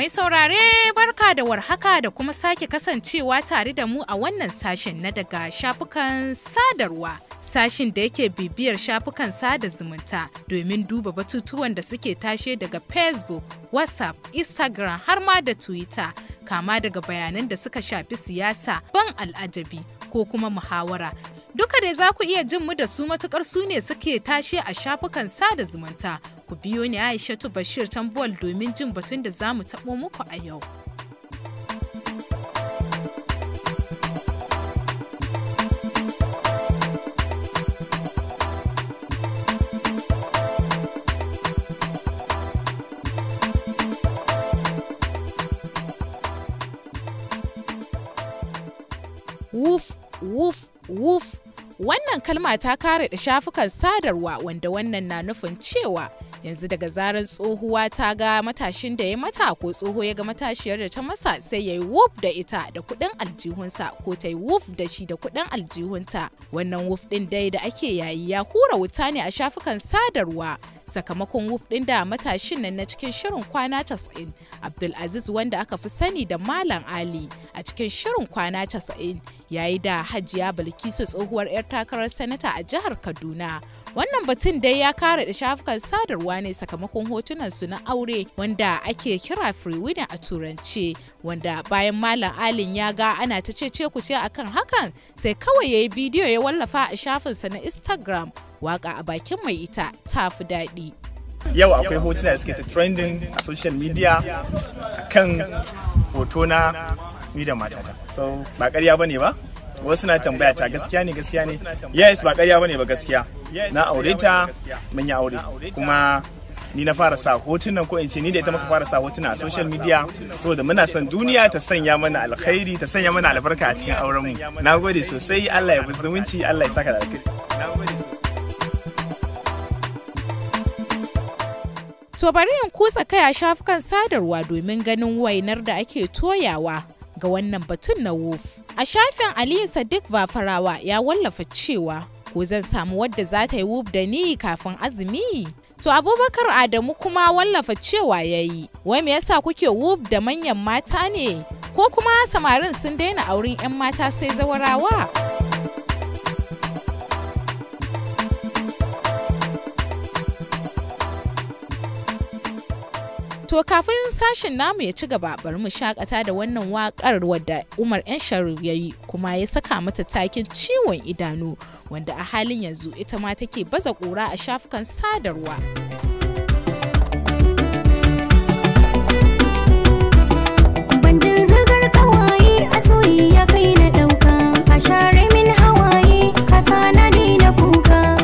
Mai saurare barka da warhaka da kuma sake kasancewa tare da mu a wannan sashen na daga shafukan sadarwa. Sashin da yake bibiyar shafukan sada zumunta domin duba batutuwan da suke tashe daga Facebook, WhatsApp, Instagram har ma da Twitter, kama daga bayanan da suka shafi siyasa, ban al'ajabi ko kuma muhawara. Duka dai za ku iya jin mu da su matukar su ne suke tashe a shafukan sada zumunta. Ku biyo ni Aishatu Bashir Tambuwal domin jin batun da za mu taɓo muku a yau. Woof, woof, woof. Wannan kalma ta kare da shafukan sadarwa wanda wannan na nufin cewa yanzu daga zarar tsohuwa ta ga matashin da ya mata ko tsoho ya ga matashiyar da ta masa sai ya yi wuf da ita da kuɗin aljihunsa ko ta yi wuf da shi da kuɗin aljihunta. Wannan wuf ɗin dai da ake yayi ya hura wuta ne a shafukan sadarwa sakamakon wuf ɗin da matashin nan na cikin shirin kwana 90 Abdulaziz wanda aka fi sani da Malam Ali a cikin shirin kwana 90 yayi da Hajiya Bilkisu tsohuwar 'yar takarar sanata a jihar Kaduna. Wannan batun dai ya kare da shafukan sadarwa ne sakamakon hotunan su na aure wanda ake kira free wedding a turance, wanda bayan Malam Alin ya ga ana ta cece kuce akan hakan sai kawai yayi bidiyo ya wallafa a shafinsa na Instagram. Waka a bakin mai ita ta fi daɗi. Yau akwai hotuna da suke ta trending a social media kan hotona ni da matata. So ba ƙarya bane ba? Wasu na tambaya ta gaskiya ne. Yes, ba ƙarya bane ba gaskiya. Na aure ta, mun yi aure. Kuma ni na fara sa hotunan ko in ce ni da ita muka fara sa hotuna a social media saboda muna son duniya ta sanya mana alkhairi, ta sanya mana albarka a cikin auren mu. Nagode sosai, Allah ya bi zumunci, Allah ya saka da alkhairi. Nagode sosai. To bari in kutsa kai a shafukan sadarwa domin ganin wainar da ake toyawa ga wannan batun na woof. A shafin Aliyu Sadiq Bafarawa ya wallafa cewa ko zan samu wadda za ta yi woof da ni kafin azumi. To Abubakar Adamu kuma wallafa cewa yayi, wai me yasa kuke woof da manyan mata ne? Ko kuma samarin sun daina auren 'yan mata sai zawarawa? To kafin sashen namu ya ci gaba bari mu shakata da wannan waƙar wadda Umar 'yan Sharif ya yi kuma ya saka mata takin ciwon idanu wanda a halin yanzu ita ma take baza ƙura a shafukan sadarwa. Bandin zagar kawaye a soyi ya kai na ɗauka, a share min hawaye ka sana ni na kuka.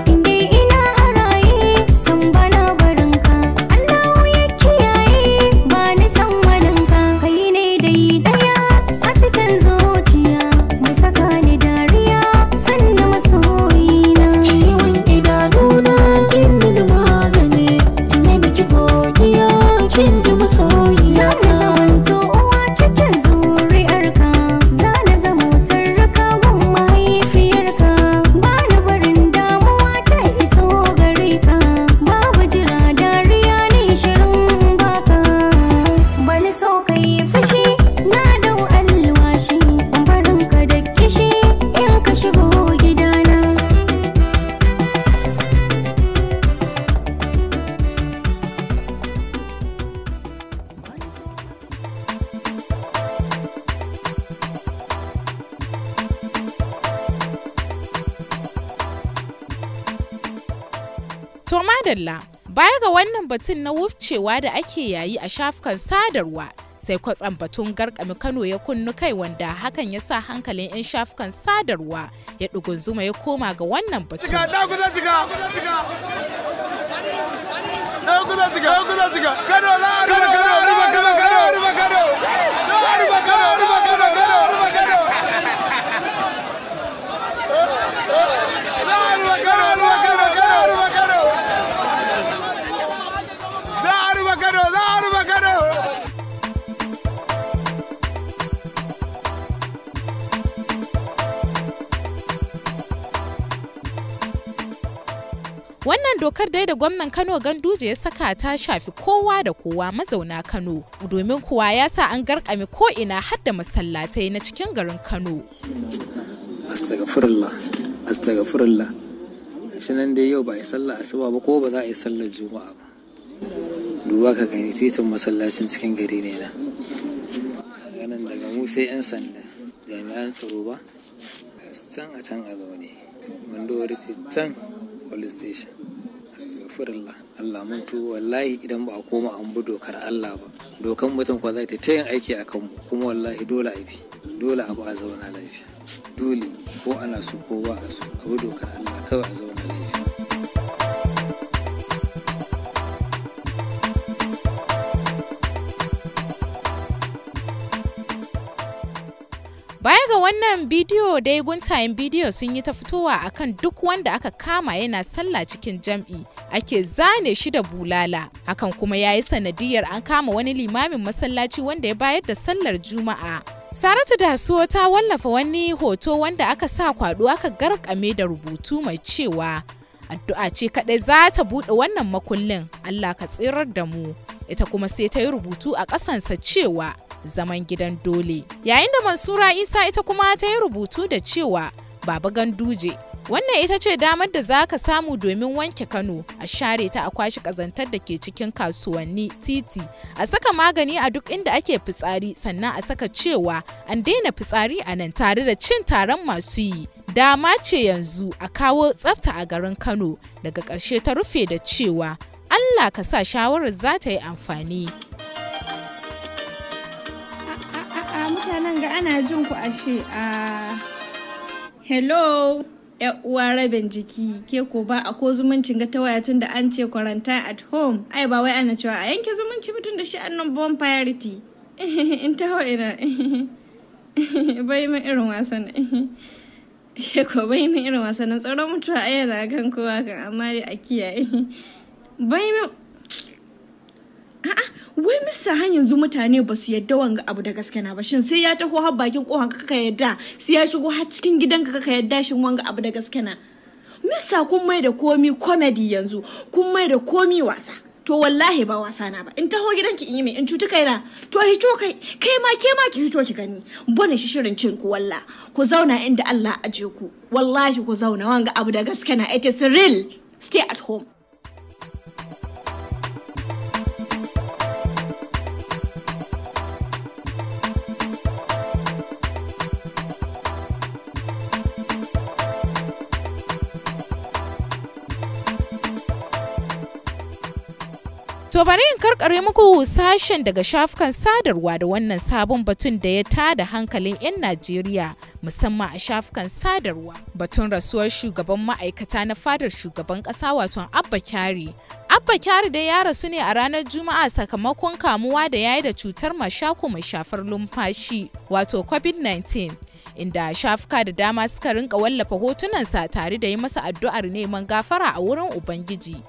To madalla, baya ga wannan batun na wufcewa da ake yayi a shafukan sadarwa, sai kwatsam batun garkami Kano ya kunnu kai wanda hakan ya sa hankalin 'yan shafukan sadarwa ya ɗugunzuma ya koma ga wannan batun. Wannan dokar dai da gwamnan Kano Ganduje ya saka ta shafi kowa da kowa mazauna Kano, domin kuwa ya sa an garkame ko ina har da masallatai na cikin garin Kano. Astaghfirullah. Shi nan dai yau ba a yi sallah asuba ba ko ba za a yi sallar juma'a ba. Duba ka gani titin masallacin cikin gari ne na. Ganin daga mu sai 'yan sanda, jami'an tsaro ba, can a zaune. Wanda wani can police station. Astaghfirullah. Allah mun tuwo wallahi idan ba a koma an bi dokar Allah ba. Dokan mutum kwa za ta yin aiki a kanmu kuma wallahi dole a bi. Dole a ba a zauna lafiya. Dole ko ana so ko ba a so abu dokar Allah kawai a zauna lafiya. Baya ga wannan bidiyo dai guntayen bidiyo sun yi ta fitowa akan duk wanda aka kama yana sallah cikin jam'i ake zane shi da bulala. Hakan kuma ya yi sanadiyar an kama wani limamin masallaci wanda ya bayar da sallar juma'a. Saratu Dasuwa ta wallafa wani hoto wanda aka sa kwado aka garkame da rubutu mai cewa addu'a ce kadai za ta buɗe wannan makullin, Allah ka tsirar da mu. Ita kuma sai ta yi rubutu a ƙasansa cewa zaman gidan dole. Yayin da Mansura Isa ita kuma ta yi rubutu da cewa Baba Ganduje, wannan ita ce damar da za ka samu domin wanke Kano, a share ta a kwashi ƙazantar da ke cikin kasuwanni, titi, a saka magani a duk inda ake fitsari, sannan a saka cewa an daina fitsari a nan tare da cin taron masu yi. Dama ce yanzu a kawo tsafta a garin Kano. Daga ƙarshe ta rufe da cewa Allah ka sa shawarar za ta yi amfani. Mutanen ga ana jin ku ashe hello uwa rabin jiki ke ko ba a ko zumuncin ga ta waya tun da an ce quarantine at home, ai ba wai ana cewa a yanke zumunci mutum da shi annan bon priority in ta ina bai min irin wasan ko bai min irin wasan tsaron mutuwa ai yana kan kowa kan, amma dai a kiyaye bai min wai misa har yanzu mutane ba su yadda wanga abu da gaske na ba. Shin sai ya taho har bakin kohon ka yadda, sai ya shigo har cikin gidanka ka yadda shin wanga abu da gaske na? Misa kun mai da komi comedy yanzu, kun mai da komi wasa. To wallahi ba wasa na ba. In taho gidanki in yi mai in cuta kaina, to hito kai ma ki hito ki gani. Bane shi shirin cin ku walla. Ku zauna inda Allah aje ku. Wallahi ku zauna, wanga abu da gaske na. It is real. Stay at home. To bari in karkare muku sashen daga shafukan sadarwa da wannan sabon batun da ya tada hankalin 'yan Najeriya musamman a shafukan sadarwa. Batun rasuwar shugaban ma'aikata na fadar shugaban ƙasa wato Abba Kyari. Abba Kyari dai ya rasu ne a ranar Juma'a sakamakon kamuwa da yayi da cutar mashaƙo mai shafar lumfashi wato COVID-19. Inda shafuka da dama suka rinka wallafa hotunansa tare da yi masa addu'ar neman gafara a wurin Ubangiji.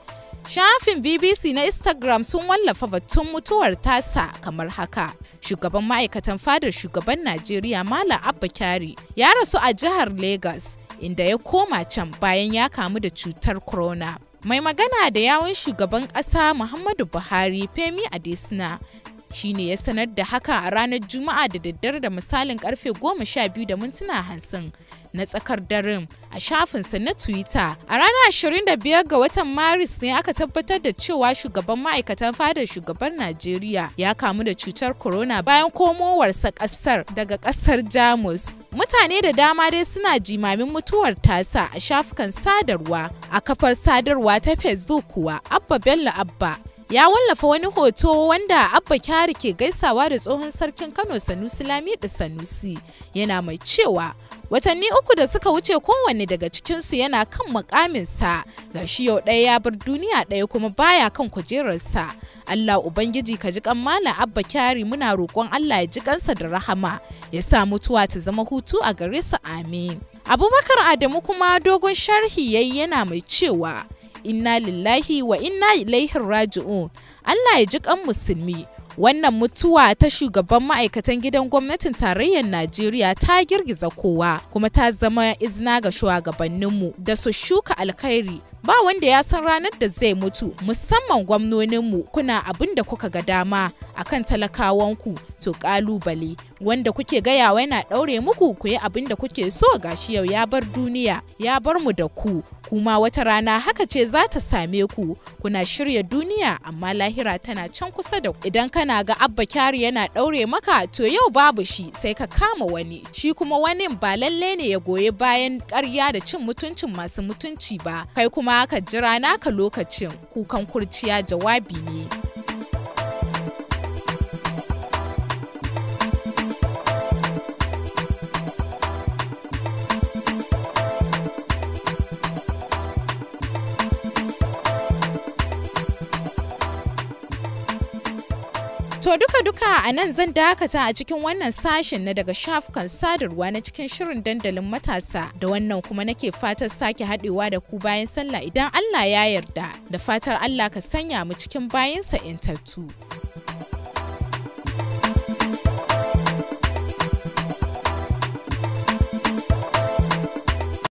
Shafin BBC na Instagram sun wallafa batun mutuwar tasa kamar haka. Shugaban ma'aikatan fadar shugaban Najeriya Malam Abba Kyari ya rasu a jihar Lagos, inda ya koma can bayan ya kamu da cutar corona. Mai magana da yawun shugaban ƙasa Muhammadu Buhari Femi Adesina shine ya sanar da haka a ranar Juma'a da daddare da misalin karfe 12:50 na tsakar daren a shafinsa na Twitter. A ranar 25 ga watan Maris ne aka tabbatar da cewa shugaban ma'aikatan fadar shugaban Najeriya ya kamu da cutar corona bayan komowarsa ƙasar daga ƙasar Jamus. Mutane da dama dai suna jimamin mutuwar tasa a shafukan sadarwa. A kafar sadarwa ta Facebook kuwa Abba Bello Abba ya wallafa wani hoto wanda Abba Kyari ke gaisawa da tsohon sarkin Kano Sanusi Lamido Sanusi, yana mai cewa watanni 3 da suka wuce kowanne daga cikinsu yana kan makaminsa, gashi yau ɗaya ya bar duniya, ɗaya kuma baya kan kujerarsa. Allah Ubangiji ka ji kan Malam Abba Kyari, muna roƙon Allah ya ji kansa da rahama, ya sa mutuwa ta zama hutu a gare sa, amin. Abubakar Adamu kuma dogon sharhi yayi yana mai cewa inna lillahi wa inna ilaihi raji'un. Allah ya ji kan musulmi. Wannan mutuwa ta shugaban ma'aikatan gidan gwamnatin tarayyar Najeriya ta girgiza kowa, kuma ta zama izina ga shugabanninmu da su shuka alkhairi ba wanda ya san ranar da zai mutu, musamman gwamnoninmu kuna abin da kuka ga dama akan talakawanku, to kalubale wanda kuke gayawa yana ɗaure muku ku yi abin da kuke so, gashi yau ya bar duniya ya bar mu da ku. Kuma wata rana haka ce za ta same ku, kuna shirya duniya amma lahira tana can kusa da ku. Idan kana ga Abba Kyari yana ɗaure maka, to yau babu shi sai ka kama wani, shi kuma wani ba lalle ne ya goyi bayan ƙarya da cin mutuncin masu mutunci ba, kai kuma ka jira naka lokacin. Kukan kurciya jawabi ne. To duka-duka a nan zan dakata a cikin wannan sashen na daga shafukan sadarwa na cikin shirin dandalin matasa, da wannan kuma nake fatar sake haɗewa da ku bayan sallah idan Allah ya yarda, da fatar Allah ka sanya mu cikin bayinsa 'yantattu.